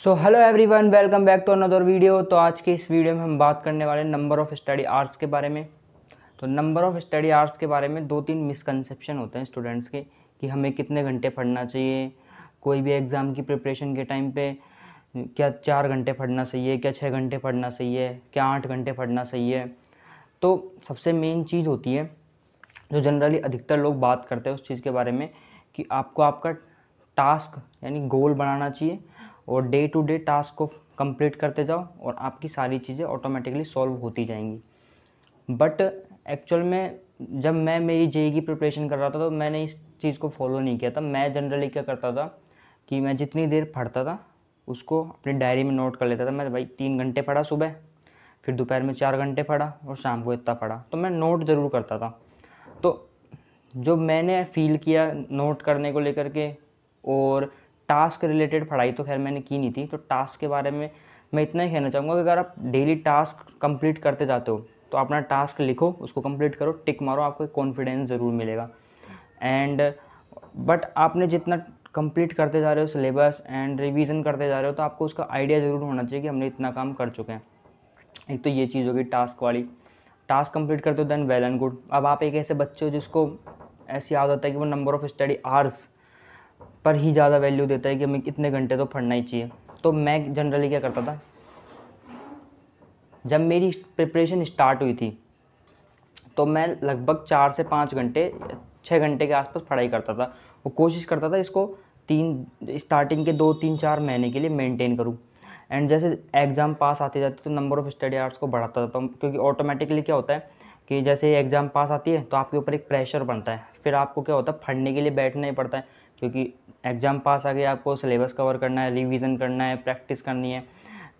So hello everyone, welcome back to another video. तो आज के इस वीडियो में हम बात करने वाले नंबर ऑफ़ स्टडी आवर्स के बारे में। तो नंबर ऑफ़ स्टडी आवर्स के बारे में दो तीन मिसकंसेप्शन होते हैं स्टूडेंट्स के कि हमें कितने घंटे पढ़ना चाहिए। कोई भी एग्ज़ाम की प्रिपरेशन के टाइम पे क्या 4 घंटे पढ़ना सही है, क्या 6 घंटे पढ़ना सही है, क्या 8 घंटे पढ़ना सही है। तो सबसे मेन चीज़ होती है जो जनरली अधिकतर लोग बात करते हैं उस चीज़ के बारे में कि आपको आपका टास्क यानी गोल बनाना चाहिए और डे टू डे टास्क को कंप्लीट करते जाओ और आपकी सारी चीज़ें ऑटोमेटिकली सॉल्व होती जाएंगी। बट एक्चुअल में जब मैं मेरी जेई की प्रिपरेशन कर रहा था तो मैंने इस चीज़ को फॉलो नहीं किया था। मैं जनरली क्या करता था कि मैं जितनी देर पढ़ता था उसको अपनी डायरी में नोट कर लेता था। मैं भाई 3 घंटे पढ़ा सुबह, फिर दोपहर में 4 घंटे पढ़ा और शाम को इतना पढ़ा, तो मैं नोट ज़रूर करता था। तो जो मैंने फ़ील किया नोट करने को लेकर के, और टास्क रिलेटेड पढ़ाई तो खैर मैंने की नहीं थी, तो टास्क के बारे में मैं इतना ही कहना चाहूँगा कि अगर आप डेली टास्क कंप्लीट करते जाते हो तो अपना टास्क लिखो, उसको कंप्लीट करो, टिक मारो, आपको एक कॉन्फिडेंस ज़रूर मिलेगा। एंड बट आपने जितना कंप्लीट करते जा रहे हो सिलेबस एंड रिवीजन करते जा रहे हो तो आपको उसका आइडिया ज़रूर होना चाहिए कि हमने इतना काम कर चुके हैं। एक तो ये चीज़ होगी टास्क वाली। टास्क कंप्लीट करते हो देन वेल एंड गुड। अब आप एक ऐसे बच्चे हो जिसको ऐसी आदत है कि वो number of study hours per ही ज़्यादा वैल्यू देता है कि हमें इतने घंटे तो पढ़ना ही चाहिए। तो मैं जनरली क्या करता था, जब मेरी प्रिपरेशन स्टार्ट हुई थी तो मैं लगभग 4 से 5 घंटे, 6 घंटे के आसपास पढ़ाई करता था। वो कोशिश करता था इसको स्टार्टिंग के 2-3-4 महीने के लिए मेंटेन करूँ। एंड जैसे एग्ज़ाम पास आते जाते तो नंबर ऑफ़ स्टडी आवर्स को बढ़ाता जाता हूँ, क्योंकि ऑटोमेटिकली क्या होता है कि जैसे एग्ज़ाम पास आती है तो आपके ऊपर एक प्रेशर बनता है। फिर आपको क्या होता है, पढ़ने के लिए बैठना ही पड़ता है, क्योंकि एग्ज़ाम पास आ गया, आपको सिलेबस कवर करना है, रिवीजन करना है, प्रैक्टिस करनी है।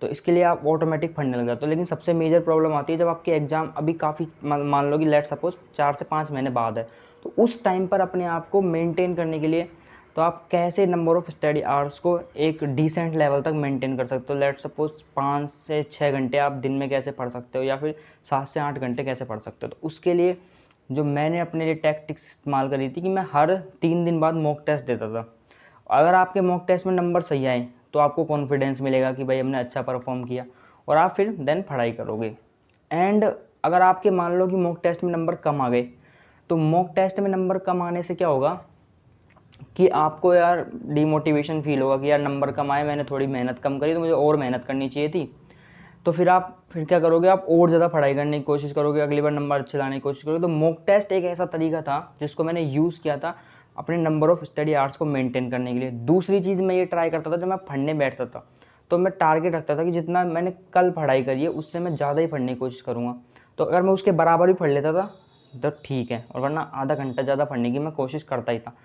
तो इसके लिए आप ऑटोमेटिक पढ़ने लग जाते हो। लेकिन सबसे मेजर प्रॉब्लम आती है जब आपके एग्ज़ाम अभी काफ़ी मान लो कि लेट सपोज 4 से 5 महीने बाद है, तो उस टाइम पर अपने आप को मेंटेन करने के लिए तो आप कैसे नंबर ऑफ़ स्टडी आवर्स को एक डिसेंट लेवल तक मेंटेन कर सकते हो। लेट सपोज 5 से 6 घंटे आप दिन में कैसे पढ़ सकते हो, या फिर 7 से 8 घंटे कैसे पढ़ सकते हो। तो उसके लिए जो मैंने अपने लिए टैक्टिक्स इस्तेमाल करी थी कि मैं हर 3 दिन बाद मॉक टेस्ट देता था। अगर आपके मॉक टेस्ट में नंबर सही आए तो आपको कॉन्फिडेंस मिलेगा कि भाई हमने अच्छा परफॉर्म किया, और आप फिर देन पढ़ाई करोगे। एंड अगर आपके मान लो कि मॉक टेस्ट में नंबर कम आ गए, तो मॉक टेस्ट में नंबर कम आने से क्या होगा कि आपको यार डिमोटिवेशन फील होगा कि यार नंबर कम आए, मैंने थोड़ी मेहनत कम करी तो मुझे और मेहनत करनी चाहिए थी। तो फिर आप फिर क्या करोगे, आप और ज़्यादा पढ़ाई करने की कोशिश करोगे, अगली बार नंबर अच्छे लाने की कोशिश करोगे। तो मॉक टेस्ट एक ऐसा तरीका था जिसको मैंने यूज़ किया था अपने नंबर ऑफ़ स्टडी आवर्स को मेंटेन करने के लिए। दूसरी चीज़ मैं ये ट्राई करता था, जब मैं पढ़ने बैठता था तो मैं टारगेट रखता था कि जितना मैंने कल पढ़ाई करी है उससे मैं ज़्यादा ही पढ़ने की कोशिश करूँगा। तो अगर मैं उसके बराबर भी पढ़ लेता था तो ठीक है, और वरना आधा घंटा ज़्यादा पढ़ने की मैं कोशिश करता ही था।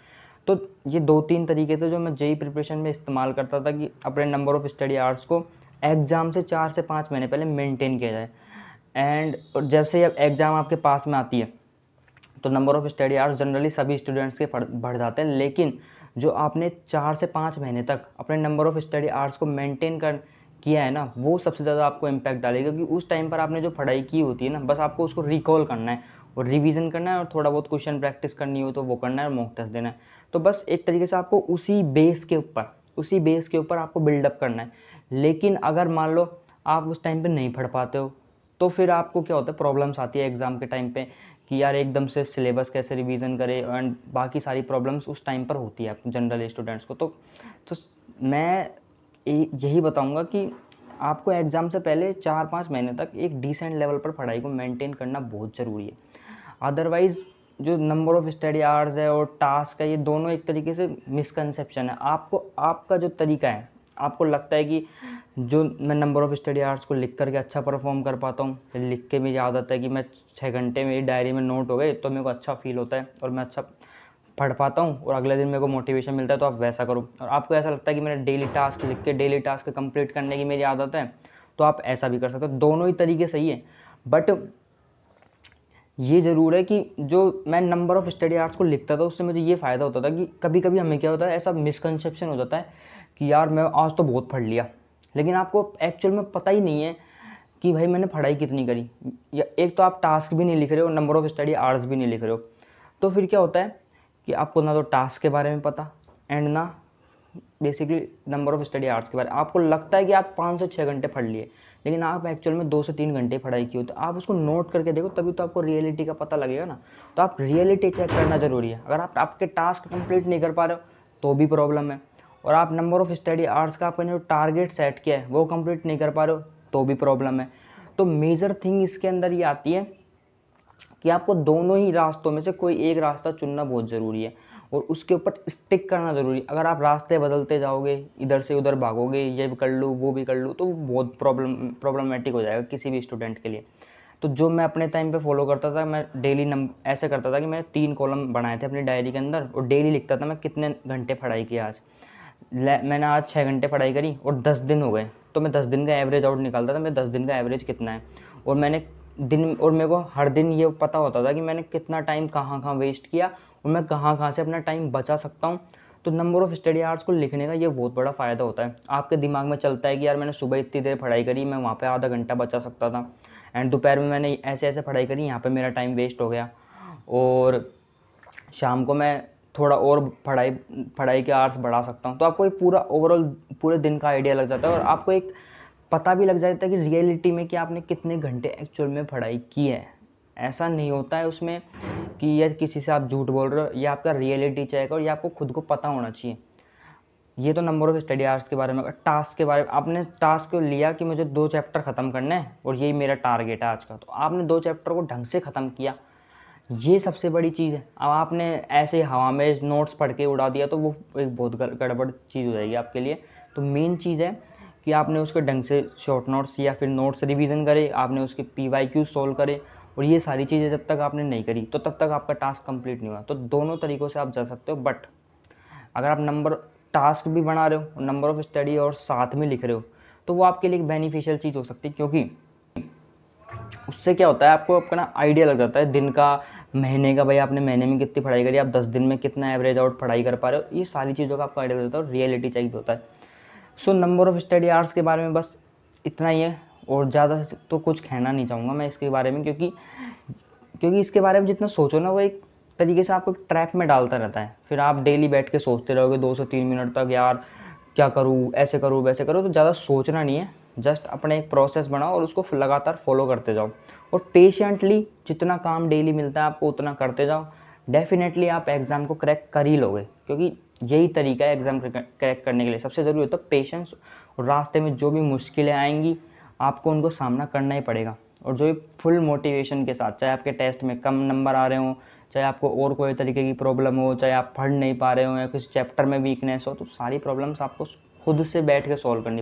तो ये 2-3 तरीके थे जो मैं जेईई प्रिपरेशन में इस्तेमाल करता था कि अपने नंबर ऑफ़ स्टडी आवर्स को एग्ज़ाम से 4 से 5 महीने पहले मेंटेन किया जाए। एंड जैसे अब एग्ज़ाम आपके पास में आती है तो number of study hours generally सभी स्टूडेंट्स के बढ़ जाते हैं, लेकिन जो आपने 4 से 5 महीने तक अपने नंबर ऑफ़ स्टडी आवर्स को मेंटेन कर किया है ना, वो सबसे ज़्यादा आपको इम्पैक्ट डालेगा, क्योंकि उस टाइम पर आपने जो पढ़ाई की होती है ना, बस आपको उसको रिकॉल करना है और रिवीजन करना है, और थोड़ा बहुत क्वेश्चन प्रैक्टिस करनी हो तो वो करना है, और मॉक टेस्ट देना है। तो बस एक तरीके से आपको उसी बेस के ऊपर आपको बिल्डअप करना है। लेकिन अगर मान लो आप उस टाइम पे नहीं पढ़ पाते हो तो फिर आपको क्या होता है, प्रॉब्लम्स आती है एग्ज़ाम के टाइम पे कि यार एकदम से सिलेबस कैसे रिवीजन करें, एंड बाकी सारी प्रॉब्लम्स उस टाइम पर होती है जनरल स्टूडेंट्स को। तो मैं यही बताऊंगा कि आपको एग्ज़ाम से पहले 4-5 महीने तक एक डिसेंट लेवल पर पढ़ाई को मेंटेन करना बहुत ज़रूरी है। अदरवाइज़ जो नंबर ऑफ़ स्टडी आवर्स है और टास्क है, ये दोनों एक तरीके से मिसकंसेप्शन है। आपको आपका जो तरीका है, आपको लगता है कि जो मैं नंबर ऑफ़ स्टडी आवर्स को लिख करके अच्छा परफॉर्म कर पाता हूँ, लिख के मेरी आदत है कि मैं 6 घंटे मेरी डायरी में नोट हो गए तो मेरे को अच्छा फील होता है और मैं अच्छा पढ़ पाता हूँ और अगले दिन मेरे को मोटिवेशन मिलता है, तो आप वैसा करो। और आपको ऐसा लगता है कि मेरा डेली टास्क लिख के डेली टास्क कंप्लीट करने की मेरी आदत है, तो आप ऐसा भी कर सकते हो। दोनों ही तरीके सही है, बट ये ज़रूर है कि जो मैं नंबर ऑफ़ स्टडी आवर्स को लिखता था उससे मुझे ये फ़ायदा होता था कि कभी कभी हमें क्या होता है, ऐसा मिसकंसेप्शन हो जाता है कि यार मैं आज तो बहुत पढ़ लिया, लेकिन आपको एक्चुअल में पता ही नहीं है कि भाई मैंने पढ़ाई कितनी करी। या एक तो आप टास्क भी नहीं लिख रहे हो, नंबर ऑफ़ स्टडी आवर्स भी नहीं लिख रहे हो, तो फिर क्या होता है कि आपको ना तो टास्क के बारे में पता एंड ना basically number of study hours के बारे में। आपको लगता है कि आप 5 से 6 घंटे पढ़ लिए, लेकिन आप एक्चुअल में 2 से 3 घंटे पढ़ाई की हो, तो आप उसको नोट करके देखो, तभी तो आपको रियलिटी का पता लगेगा ना। तो आप रियलिटी चेक करना ज़रूरी है। अगर आप आपके टास्क कंप्लीट नहीं कर पा रहे हो तो भी प्रॉब्लम है, और आप नंबर ऑफ स्टडी आवर्स का आपने जो टारगेट सेट किया है वो कंप्लीट नहीं कर पा रहे हो तो भी प्रॉब्लम है। तो मेजर थिंग इसके अंदर ये आती है कि आपको दोनों ही रास्तों में से कोई एक रास्ता चुनना बहुत ज़रूरी है, और उसके ऊपर स्टिक करना ज़रूरी है। अगर आप रास्ते बदलते जाओगे, इधर से उधर भागोगे, ये भी कर लूँ वो भी कर लूँ, तो बहुत प्रॉब्लमेटिक हो जाएगा किसी भी स्टूडेंट के लिए। तो जो मैं अपने टाइम पे फॉलो करता था, मैं डेली ऐसे करता था कि मैं 3 कॉलम बनाए थे अपनी डायरी के अंदर, और डेली लिखता था मैं कितने घंटे पढ़ाई की आज। मैंने आज 6 घंटे पढ़ाई करी और 10 दिन हो गए, तो मैं 10 दिन का एवरेज आउट निकालता था, मैं 10 दिन का एवरेज कितना है। और मेरे को हर दिन ये पता होता था कि मैंने कितना टाइम कहाँ कहाँ वेस्ट किया, और मैं कहाँ कहाँ से अपना टाइम बचा सकता हूँ। तो नंबर ऑफ स्टडी आवर्स को लिखने का ये बहुत बड़ा फ़ायदा होता है। आपके दिमाग में चलता है कि यार मैंने सुबह इतनी देर पढ़ाई करी, मैं वहाँ पे आधा घंटा बचा सकता था, एंड दोपहर में मैंने ऐसे ऐसे पढ़ाई करी, यहाँ पे मेरा टाइम वेस्ट हो गया, और शाम को मैं थोड़ा और पढ़ाई के आवर्स बढ़ा सकता हूँ। तो आपको एक पूरा ओवरऑल पूरे दिन का आइडिया लग जाता है, और आपको एक पता भी लग जाता है कि रियलिटी में कि आपने कितने घंटे एक्चुअल में पढ़ाई की है। ऐसा नहीं होता है उसमें कि ये किसी से आप झूठ बोल रहे हो, ये आपका रियलिटी चेक है, और ये आपको खुद को पता होना चाहिए। ये तो नंबर ऑफ स्टडी आवर्स के बारे में। टास्क के बारे में, आपने टास्क को लिया कि मुझे 2 चैप्टर ख़त्म करने हैं और यही मेरा टारगेट है आज का, तो आपने 2 चैप्टर को ढंग से ख़त्म किया, ये सबसे बड़ी चीज़ है। अब आपने ऐसे हवा में नोट्स पढ़ के उड़ा दिया तो वो एक बहुत गड़बड़ चीज़ हो जाएगी आपके लिए। तो मेन चीज़ है कि आपने उसके ढंग से शॉर्ट नोट्स या फिर नोट्स रिवीजन करे, आपने उसके PYQ सोल्व करे, और ये सारी चीज़ें जब तक आपने नहीं करी तो तब तक आपका टास्क कंप्लीट नहीं हुआ। तो दोनों तरीक़ों से आप जा सकते हो, बट अगर आप टास्क भी बना रहे हो, नंबर ऑफ़ स्टडी और साथ में लिख रहे हो, तो वो आपके लिए एक बेनिफिशियल चीज़ हो सकती है, क्योंकि उससे क्या होता है, आपको अपना आइडिया लग जाता है दिन का, महीने का, भाई आपने महीने में कितनी पढ़ाई करी, आप 10 दिन में कितना एवरेज आउट पढ़ाई कर पा रहे हो, ये सारी चीज़ों का आपको आइडिया लग जाता है, और रियलिटी चेक भी होता है। So number of study hours के बारे में बस इतना ही है, और ज़्यादा तो कुछ कहना नहीं चाहूँगा मैं इसके बारे में, क्योंकि इसके बारे में जितना सोचो ना, वो एक तरीके से आपको ट्रैप में डालता रहता है। फिर आप डेली बैठ के सोचते रहोगे 2 से 3 मिनट तक, यार क्या करूँ, ऐसे करूँ वैसे करूँ। तो ज़्यादा सोचना नहीं है, जस्ट अपने एक प्रोसेस बनाओ और उसको लगातार फॉलो करते जाओ, और पेशेंटली जितना काम डेली मिलता है आपको उतना करते जाओ। डेफिनेटली आप एग्ज़ाम को क्रैक कर ही लोगे, क्योंकि यही तरीका है एग्ज़ाम क्रैक करने के लिए। सबसे ज़रूरी होता है पेशेंस, और रास्ते में जो भी मुश्किलें आएंगी आपको उनको सामना करना ही पड़ेगा, और जो फुल मोटिवेशन के साथ, चाहे आपके टेस्ट में कम नंबर आ रहे हों, चाहे आपको और कोई तरीके की प्रॉब्लम हो, चाहे आप पढ़ नहीं पा रहे हो या किसी चैप्टर में वीकनेस हो, तो सारी प्रॉब्लम्स आपको खुद से बैठ के सॉल्व करनी